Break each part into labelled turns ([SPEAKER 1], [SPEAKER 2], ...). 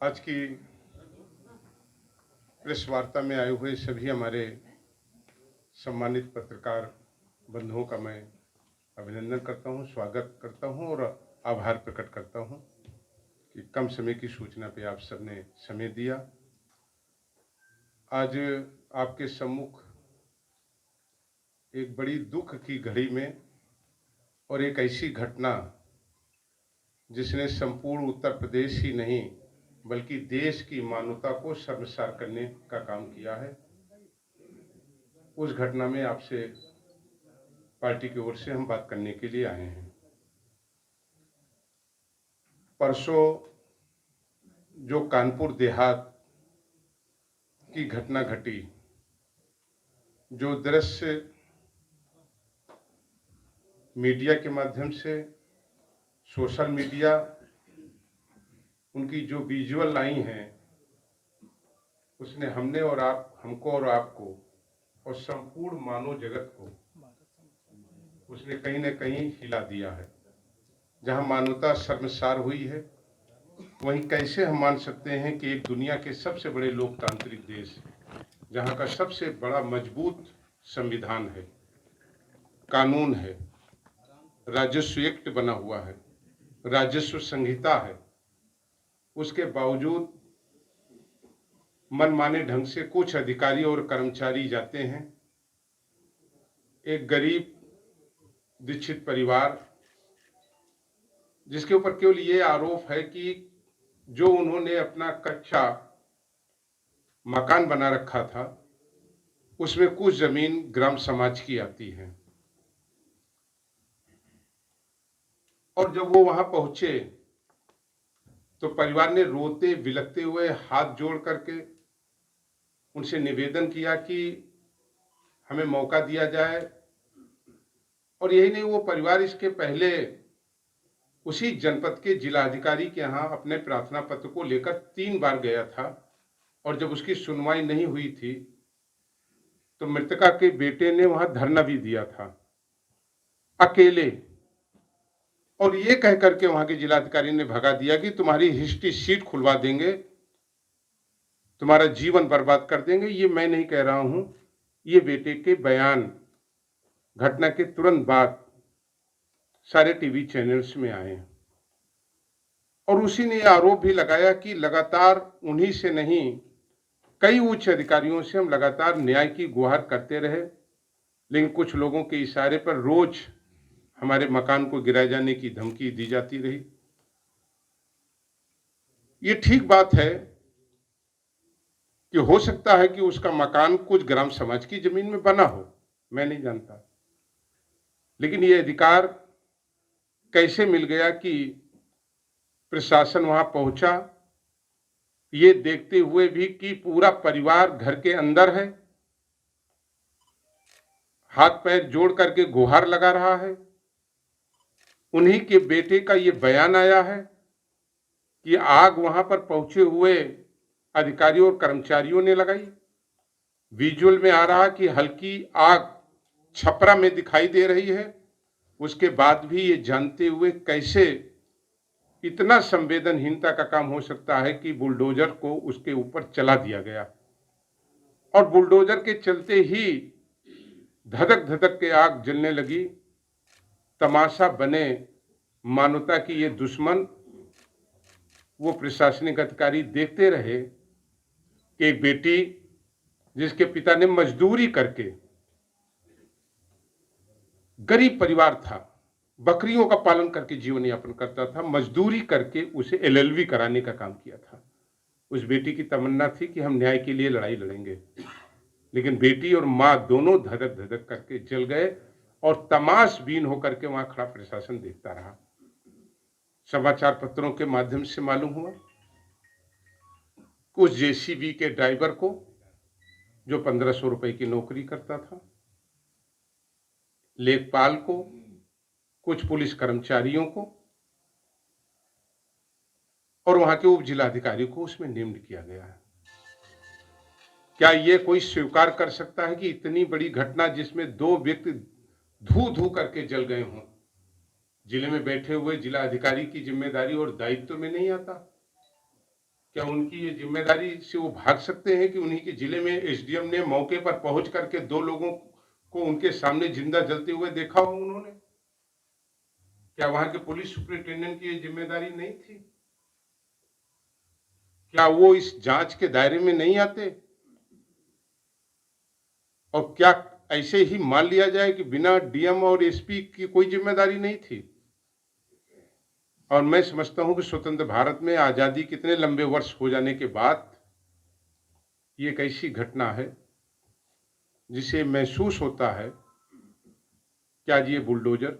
[SPEAKER 1] आज की प्रेस वार्ता में आए हुए सभी हमारे सम्मानित पत्रकार बंधुओं का मैं अभिनंदन करता हूं, स्वागत करता हूं और आभार प्रकट करता हूं कि कम समय की सूचना पे आप सबने समय दिया। आज आपके सम्मुख एक बड़ी दुख की घड़ी में और एक ऐसी घटना जिसने संपूर्ण उत्तर प्रदेश ही नहीं बल्कि देश की मानवता को शर्मसार करने का काम किया है, उस घटना में आपसे पार्टी की ओर से हम बात करने के लिए आए हैं। परसों जो कानपुर देहात की घटना घटी, जो दृश्य मीडिया के माध्यम से, सोशल मीडिया, उनकी जो विजुअल आई हैं, उसने हमको और आपको और संपूर्ण मानव जगत को उसने कहीं न कहीं हिला दिया है। जहां मानवता शर्मसार हुई है, वहीं कैसे हम मान सकते हैं कि एक दुनिया के सबसे बड़े लोकतांत्रिक देश, जहां का सबसे बड़ा मजबूत संविधान है, कानून है, राजस्व एक्ट बना हुआ है, राजस्व संहिता है, उसके बावजूद मनमाने ढंग से कुछ अधिकारी और कर्मचारी जाते हैं। एक गरीब दीक्षित परिवार, जिसके ऊपर केवल ये आरोप है कि जो उन्होंने अपना कच्चा मकान बना रखा था, उसमें कुछ जमीन ग्राम समाज की आती है। और जब वो वहां पहुंचे तो परिवार ने रोते बिलखते हुए हाथ जोड़ करके उनसे निवेदन किया कि हमें मौका दिया जाए। और यही नहीं, वो परिवार इसके पहले उसी जनपद के जिलाधिकारी के यहाँ अपने प्रार्थना पत्र को लेकर 3 बार गया था, और जब उसकी सुनवाई नहीं हुई थी तो मृतका के बेटे ने वहां धरना भी दिया था अकेले, और ये कह करके वहां के जिलाधिकारी ने भगा दिया कि तुम्हारी हिस्ट्री शीट खुलवा देंगे, तुम्हारा जीवन बर्बाद कर देंगे। ये मैं नहीं कह रहा हूं, ये बेटे के बयान घटना के तुरंत बाद सारे टीवी चैनल्स में आए, और उसी ने आरोप भी लगाया कि लगातार उन्हीं से नहीं, कई उच्च अधिकारियों से हम लगातार न्याय की गुहार करते रहे, लेकिन कुछ लोगों के इशारे पर रोज हमारे मकान को गिराए जाने की धमकी दी जाती रही। ये ठीक बात है कि हो सकता है कि उसका मकान कुछ ग्राम समाज की जमीन में बना हो, मैं नहीं जानता, लेकिन ये अधिकार कैसे मिल गया कि प्रशासन वहां पहुंचा, ये देखते हुए भी कि पूरा परिवार घर के अंदर है, हाथ पैर जोड़ करके गुहार लगा रहा है। उन्हीं के बेटे का ये बयान आया है कि आग वहां पर पहुंचे हुए अधिकारियों और कर्मचारियों ने लगाई। विजुअल में आ रहा कि हल्की आग छपरा में दिखाई दे रही है। उसके बाद भी ये जानते हुए कैसे इतना संवेदनहीनता का काम हो सकता है कि बुलडोजर को उसके ऊपर चला दिया गया, और बुलडोजर के चलते ही धधक धधक के आग जलने लगी। तमाशा बने मानवता की ये दुश्मन, वो प्रशासनिक अधिकारी देखते रहे कि एक बेटी जिसके पिता ने मजदूरी करके, गरीब परिवार था, बकरियों का पालन करके जीवन यापन करता था, मजदूरी करके उसे एलएलबी कराने का काम किया था। उस बेटी की तमन्ना थी कि हम न्याय के लिए लड़ाई लड़ेंगे, लेकिन बेटी और मां दोनों धधक धधक करके जल गए, और तमाशबीन होकर के वहां खड़ा प्रशासन देखता रहा। समाचार पत्रों के माध्यम से मालूम हुआ कुछ जेसीबी के ड्राइवर को, जो 1500 रुपए की नौकरी करता था, लेखपाल को, कुछ पुलिस कर्मचारियों को और वहां के उप जिलाधिकारी को उसमें नियुक्त किया गया है। क्या यह कोई स्वीकार कर सकता है कि इतनी बड़ी घटना जिसमें 2 व्यक्ति धू धू करके जल गए हों, जिले में बैठे हुए जिला अधिकारी की जिम्मेदारी और दायित्व में नहीं आता? क्या उनकी ये जिम्मेदारी से वो भाग सकते हैं कि उन्हीं के जिले में एसडीएम ने मौके पर पहुंच करके 2 लोगों को उनके सामने जिंदा जलते हुए देखा हो उन्होंने? क्या वहां के पुलिस सुपरिटेंडेंट की ये जिम्मेदारी नहीं थी? क्या वो इस जांच के दायरे में नहीं आते? और क्या ऐसे ही मान लिया जाए कि बिना डीएम और एसपी की कोई जिम्मेदारी नहीं थी? और मैं समझता हूं कि स्वतंत्र भारत में आजादी कितने लंबे वर्ष हो जाने के बाद ये एक ऐसी घटना है जिसे महसूस होता है कि आज ये बुलडोजर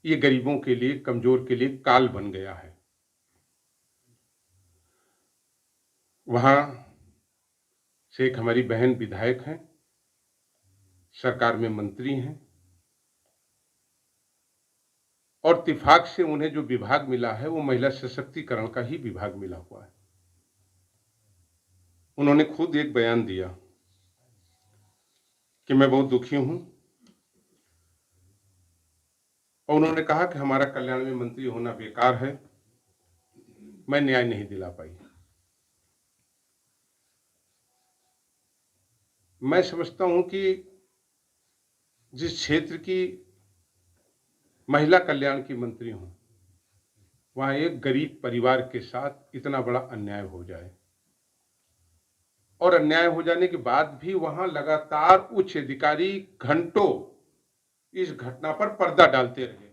[SPEAKER 1] ये गरीबों के लिए, कमजोर के लिए काल बन गया है। वहां से एक हमारी बहन विधायक हैं, सरकार में मंत्री हैं, और इत्तेफाक से उन्हें जो विभाग मिला है वो महिला सशक्तिकरण का ही विभाग मिला हुआ है। उन्होंने खुद एक बयान दिया कि मैं बहुत दुखी हूं, और उन्होंने कहा कि हमारा कल्याण में मंत्री होना बेकार है, मैं न्याय नहीं दिला पाई। मैं समझता हूं कि जिस क्षेत्र की महिला कल्याण की मंत्री हूं, वहां एक गरीब परिवार के साथ इतना बड़ा अन्याय हो जाए, और अन्याय हो जाने के बाद भी वहां लगातार उच्च अधिकारी घंटों इस घटना पर पर्दा डालते रहे।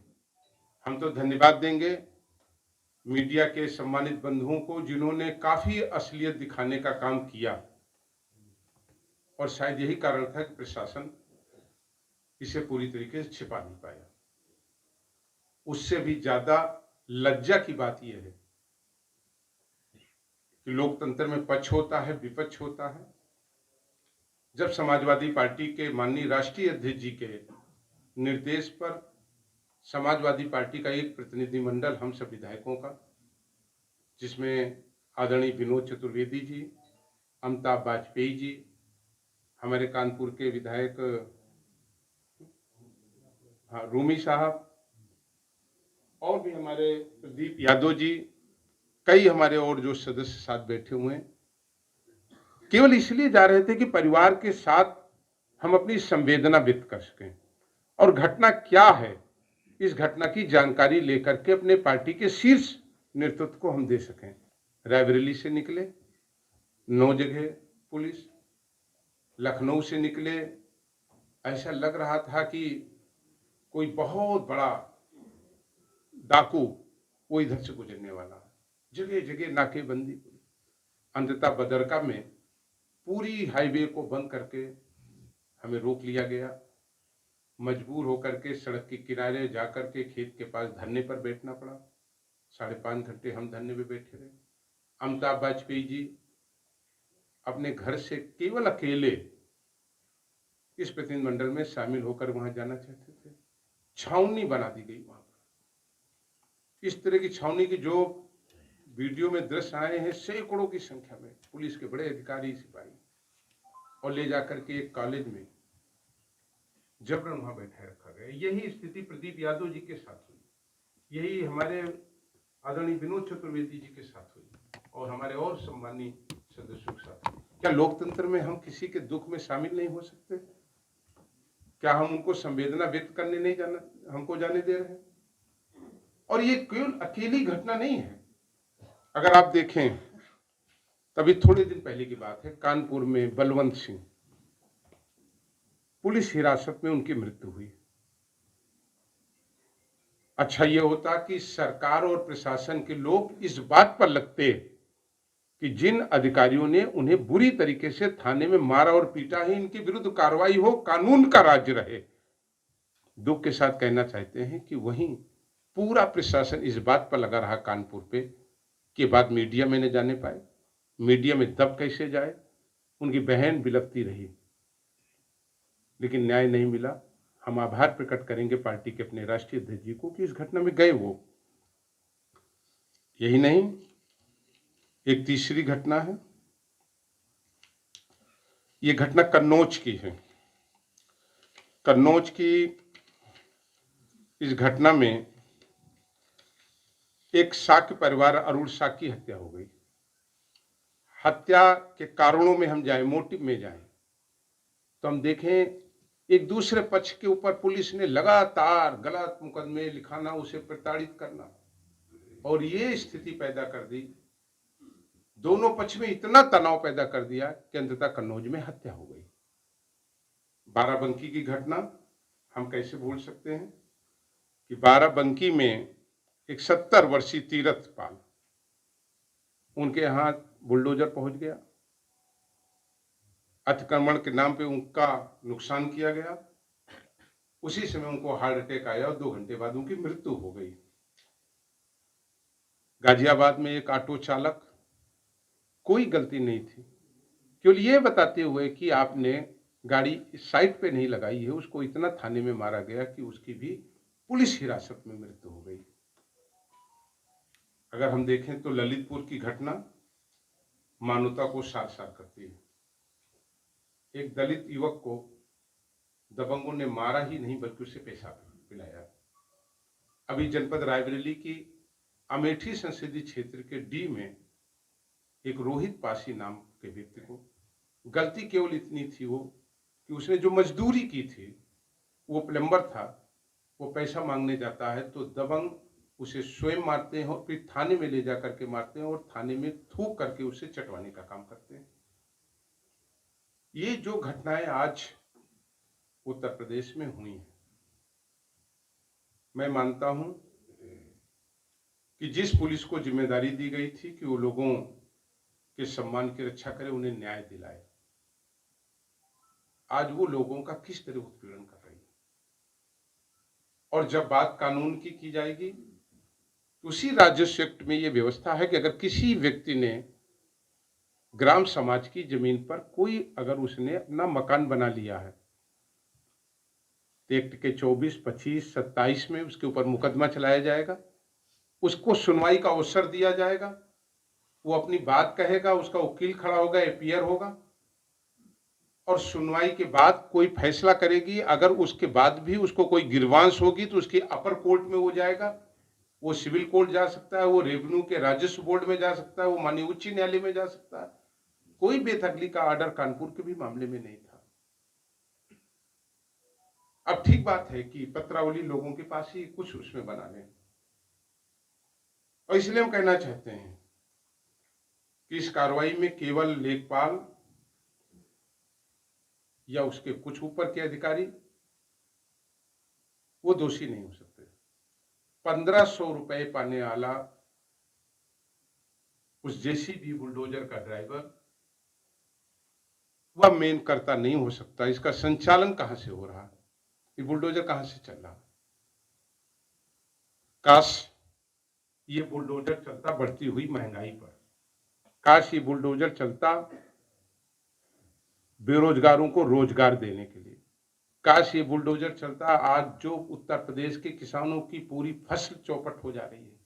[SPEAKER 1] हम तो धन्यवाद देंगे मीडिया के सम्मानित बंधुओं को जिन्होंने काफी असलियत दिखाने का काम किया, और शायद यही कारण था कि प्रशासन इसे पूरी तरीके से छिपा नहीं पाया। उससे भी ज्यादा लज्जा की बात यह है कि लोकतंत्र में पक्ष होता है, विपक्ष होता है। जब समाजवादी पार्टी के माननीय राष्ट्रीय अध्यक्ष जी के निर्देश पर समाजवादी पार्टी का एक प्रतिनिधिमंडल हम सब विधायकों का, जिसमें आदरणीय विनोद चतुर्वेदी जी, अमिताभ वाजपेयी जी, हमारे कानपुर के विधायक रूमी साहब, और भी हमारे प्रदीप यादव जी, कई हमारे और जो सदस्य साथ बैठे हुए हैं, केवल इसलिए जा रहे थे कि परिवार के साथ हम अपनी संवेदना व्यक्त कर सकें और घटना क्या है इस घटना की जानकारी लेकर के अपने पार्टी के शीर्ष नेतृत्व को हम दे सकें। रायबरेली से निकले 9 जगह पुलिस, लखनऊ से निकले, ऐसा लग रहा था कि कोई बहुत बड़ा डाकू वो इधर से गुजरने वाला है। जगह जगह नाकेबंदी। अंततः बदरका में पूरी हाईवे को बंद करके हमें रोक लिया गया। मजबूर होकर के सड़क के किनारे जाकर के खेत के पास धरने पर बैठना पड़ा। 5.5 घंटे हम धरने पे बैठे रहे। अमिताभ वाजपेयी जी अपने घर से केवल अकेले इस प्रतिनिधिमंडल में शामिल होकर वहां जाना चाहते थे। छावनी बना दी गई वहां पर। इस तरह की छावनी की जो वीडियो में दृश्य आए हैं, सैकड़ों की संख्या में पुलिस के बड़े अधिकारी, सिपाही, और ले जाकर के एक कॉलेज में जबरन वहां बैठाए रखा गया। यही स्थिति प्रदीप यादव जी के साथ हुई, यही हमारे आदरणीय विनोद चतुर्वेदी जी के साथ हुई, और हमारे और सम्मानीय सदस्यों के साथ हुई। क्या लोकतंत्र में हम किसी के दुख में शामिल नहीं हो सकते? क्या हम उनको संवेदना व्यक्त करने नहीं हमको जाने दे रहे हैं? और ये केवल अकेली घटना नहीं है। अगर आप देखें, तभी थोड़े दिन पहले की बात है, कानपुर में बलवंत सिंह पुलिस हिरासत में उनकी मृत्यु हुई। अच्छा ये होता कि सरकार और प्रशासन के लोग इस बात पर लगते कि जिन अधिकारियों ने उन्हें बुरी तरीके से थाने में मारा और पीटा है, इनके विरुद्ध कार्रवाई हो, कानून का राज्य रहे। दुख के साथ कहना चाहते हैं कि वहीं पूरा प्रशासन इस बात पर लगा रहा कानपुर पे कि बात मीडिया में न जाने पाए, मीडिया में दब कैसे जाए। उनकी बहन बिलखती रही, लेकिन न्याय नहीं मिला। हम आभार प्रकट करेंगे पार्टी के अपने राष्ट्रीय अध्यक्ष जी को कि इस घटना में गए वो। यही नहीं, एक तीसरी घटना है। ये घटना कन्नौज की है। कन्नौज की इस घटना में एक शाक्य परिवार अरुण शाह की हत्या हो गई। हत्या के कारणों में हम जाएं, मोटिव में जाएं, तो हम देखें एक दूसरे पक्ष के ऊपर पुलिस ने लगातार गलत मुकदमे लिखाना, उसे प्रताड़ित करना और ये स्थिति पैदा कर दी, दोनों पक्ष में इतना तनाव पैदा कर दिया कि अंततः कन्नौज में हत्या हो गई। बाराबंकी की घटना हम कैसे भूल सकते हैं कि बाराबंकी में एक 70 वर्षीय तीरथपाल, उनके यहां बुलडोजर पहुंच गया, अतिक्रमण के नाम पे उनका नुकसान किया गया। उसी समय उनको हार्ट अटैक आया और 2 घंटे बाद उनकी मृत्यु हो गई। गाजियाबाद में एक ऑटो चालक, कोई गलती नहीं थी, केवल ये बताते हुए कि आपने गाड़ी साइड पे नहीं लगाई है, उसको इतना थाने में मारा गया कि उसकी भी पुलिस हिरासत में मृत्यु हो गई। अगर हम देखें तो ललितपुर की घटना मानवता को सार सार करती है। एक दलित युवक को दबंगों ने मारा ही नहीं बल्कि उसे पेशाब पिलाया। अभी जनपद रायबरेली की अमेठी संसदीय क्षेत्र के डी में एक रोहित पासी नाम के व्यक्ति को गलती केवल इतनी थी वो कि उसने जो मजदूरी की थी, वो प्लम्बर था, वो पैसा मांगने जाता है तो दबंग उसे स्वयं मारते हैं और फिर थाने में ले जाकर के मारते हैं और थाने में थूक करके उसे चटवाने का काम करते हैं। ये जो घटनाएं आज उत्तर प्रदेश में हुई हैं, मैं मानता हूं कि जिस पुलिस को जिम्मेदारी दी गई थी कि वो लोगों के सम्मान की रक्षा करे, उन्हें न्याय दिलाए, आज वो लोगों का किस तरह उत्पीड़न कर रही है। और जब बात कानून की जाएगी तो उसी राजस्व एक्ट में ये व्यवस्था है कि अगर किसी व्यक्ति ने ग्राम समाज की जमीन पर कोई अगर उसने अपना मकान बना लिया है तो एक्ट के 24, 25, 27 में उसके ऊपर मुकदमा चलाया जाएगा, उसको सुनवाई का अवसर दिया जाएगा, वो अपनी बात कहेगा, उसका वकील खड़ा होगा, एपीआर होगा और सुनवाई के बाद कोई फैसला करेगी। अगर उसके बाद भी उसको कोई गिरवांश होगी तो उसकी अपर कोर्ट में वो जाएगा, वो सिविल कोर्ट जा सकता है, वो रेवेन्यू के राजस्व बोर्ड में जा सकता है, वो माननीय उच्च न्यायालय में जा सकता है। कोई बेदखली का ऑर्डर कानपुर के भी मामले में नहीं था। अब ठीक बात है कि पत्रावली लोगों के पास ही कुछ उसमें बना लें, और इसलिए हम कहना चाहते हैं कि इस कार्रवाई में केवल लेखपाल या उसके कुछ ऊपर के अधिकारी वो दोषी नहीं हो सकते। 1500 रुपए पाने वाला उस जेसीबी बुलडोजर का ड्राइवर वह मेन कर्ता नहीं हो सकता। इसका संचालन कहां से हो रहा है, ये बुलडोजर कहां से चल रहा है। काश ये बुलडोजर चलता बढ़ती हुई महंगाई पर, काश ये बुलडोजर चलता बेरोजगारों को रोजगार देने के लिए, काश ये बुलडोजर चलता आज जो उत्तर प्रदेश के किसानों की पूरी फसल चौपट हो जा रही है।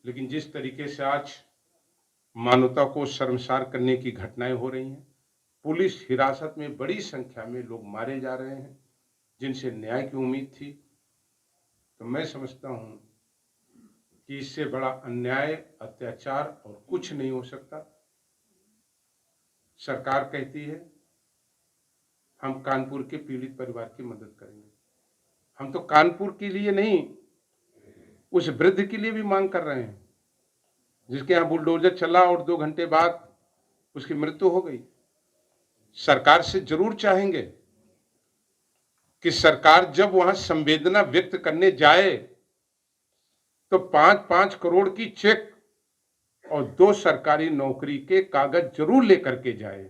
[SPEAKER 1] लेकिन जिस तरीके से आज मानवता को शर्मसार करने की घटनाएं हो रही हैं, पुलिस हिरासत में बड़ी संख्या में लोग मारे जा रहे हैं जिनसे न्याय की उम्मीद थी, तो मैं समझता हूं कि इससे बड़ा अन्याय, अत्याचार और कुछ नहीं हो सकता। सरकार कहती है हम कानपुर के पीड़ित परिवार की मदद करेंगे, हम तो कानपुर के लिए नहीं, उस वृद्ध के लिए भी मांग कर रहे हैं जिसके यहां बुलडोजर चला और 2 घंटे बाद उसकी मृत्यु हो गई। सरकार से जरूर चाहेंगे कि सरकार जब वहां संवेदना व्यक्त करने जाए तो 5-5 करोड़ की चेक और 2 सरकारी नौकरी के कागज जरूर लेकर के जाए।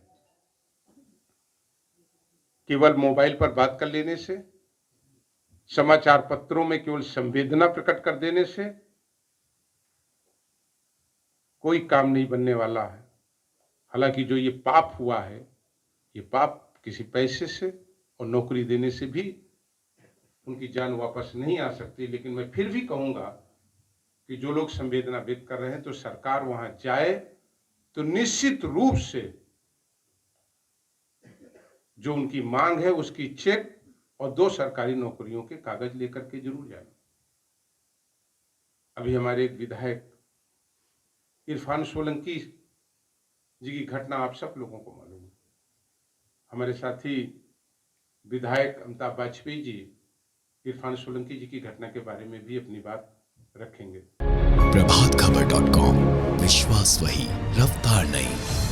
[SPEAKER 1] केवल मोबाइल पर बात कर लेने से, समाचार पत्रों में केवल संवेदना प्रकट कर देने से कोई काम नहीं बनने वाला है। हालांकि जो ये पाप हुआ है, ये पाप किसी पैसे से और नौकरी देने से भी उनकी जान वापस नहीं आ सकती। लेकिन मैं फिर भी कहूंगा कि जो लोग संवेदना व्यक्त कर रहे हैं तो सरकार वहां जाए तो निश्चित रूप से जो उनकी मांग है उसकी चेक और 2 सरकारी नौकरियों के कागज लेकर के जरूर जाए। अभी हमारे एक विधायक इरफान सोलंकी जी की घटना आप सब लोगों को मालूम है। हमारे साथी विधायक अमिताभ वाजपेयी जी इरफान सोलंकी जी की घटना के बारे में भी अपनी बात रखेंगे।
[SPEAKER 2] प्रभात खबर .com, विश्वास वही, रफ्तार नहीं।